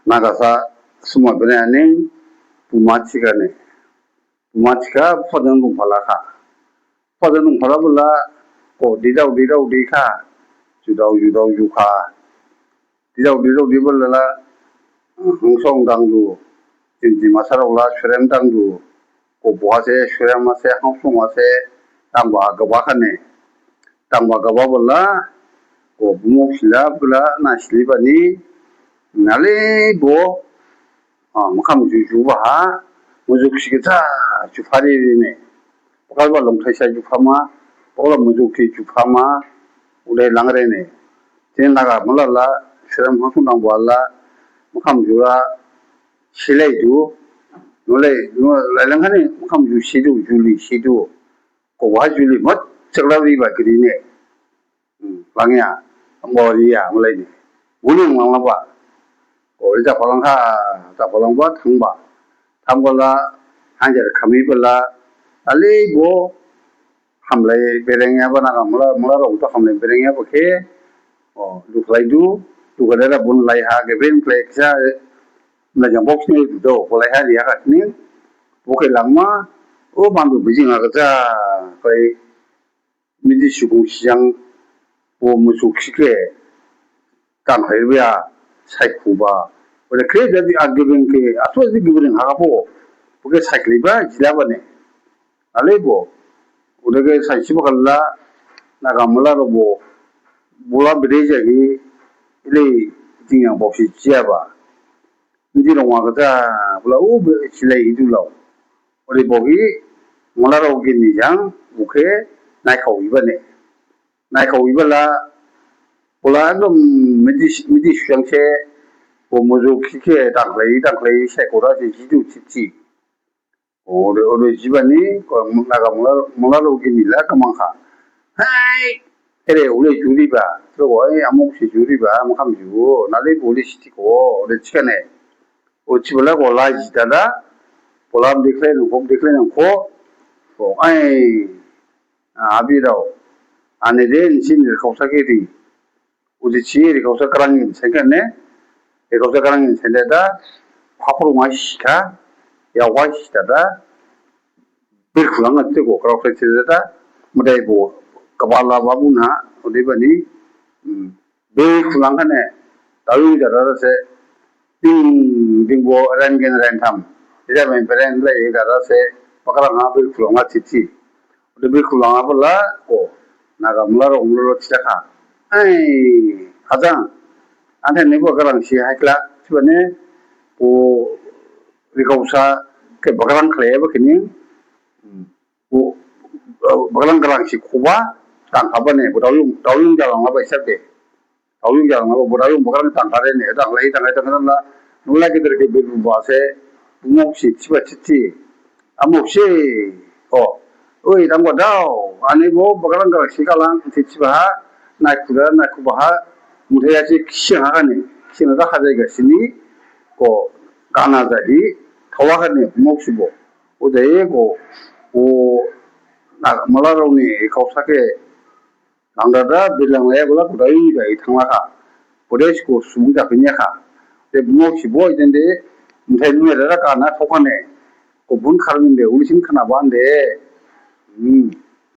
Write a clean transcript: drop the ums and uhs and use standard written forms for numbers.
나가서 스모드네 부마치가네 부마치가 퍼드는 발라카 퍼드는 발라불라 디다우 디카 주다우 유카 디다우 디볼라 항송당도 진지 마사라올라 슈렘당도 보아세 슈렘마세 항송마세 담바 가바카네 담바 가바불라 부모실라 불라 나실리바니 nale bo makam jujuba mujukshigita jufari ne pokalba longthaisa jufama pola mujukki jufama ude langre ne tenaga malala shram hakundang wala makam jura silai du nole lalanghane makam ju sidu juli sidu ko wa juli mat chaklawi ba grine langya moriya mulai ne bulung mangaba 오리자 발랑바 탕발라 한저 카미발라 알리고 함레 베랭야 바나가 몰라 우타 함레 베랭야 버케 루클라이두 두가레라 본 라이하 게벤 플렉사 나장 복스니 도 콜라이하 리아카니 보케 랑마 오 반도 비징아가자 거의 미디슈고 시장 오 무속시게 깡회비야 사이쿠바 오래 그래도 아기빈게 아소지 기브링 하고 그게 사이클리바 지라바네 알레보 우리가 사이시바 갈라 나가물라로 뭐 몰라 비레자기 일이 진양 법시 지야바 이디로 와가자 불라 오 실레 이둘로 우리 보기 몰라로 오기니장 무케 나이카오 이바네 나이카오 이발라 Polano midi shangche o mozo kike danglei sekora jidu chichi ore jibani ko naga mulalo ginila kamangha hai ere ule juriba so oi amoksi juriba makam ju nale polisi ko ore chikane o chibala ko la jidada polam dekle ko ai abirao anede sin kausake 우리 지혜리 거기서 그랑인 생겼네. 이 거기서 그랑인 생겼다. 파프로 마시까. 야 와시다다. bil kulang 뜨고 그렇게 되다. 무대 뭐 가발라 바부나 어디 보니 bil kulang 하네. 다른 자라서 딩딩고 란겐 란탐. 이제 맨 베렌레 가라서 바카랑 bil kulang 치치. 우리 bil kulang 아불라 고 나가 물로 물로 치다가 ai 가장 안에 내고 그런 시 할라 주변에 오 리고사 그 버가랑 클레버 그니 오 버가랑 그런 시 코바 땅 가버네 보다용 자랑 하고 있었대 다용 자랑 하고 보다용 버가랑 땅 가래네 땅 레이 땅에 땅나 놀라게 그렇게 비는 봐세 부목시 치바치치 아목시 어이 당고다오 아니 뭐 버가랑 그런 시가랑 치치바 나쿠바하 무대야지 키하가네 키나다 하자이가 시니 고 가나다리 더와가네 목시보 오데고 오 말라로니 가우사게 남다다 빌랑에 볼라 고다이가 이탕라가 보레시고 수무자 그냐가 데 목시보 이던데 무대누에라 가나 토가네 고 문카르는데 우리 심카나 반데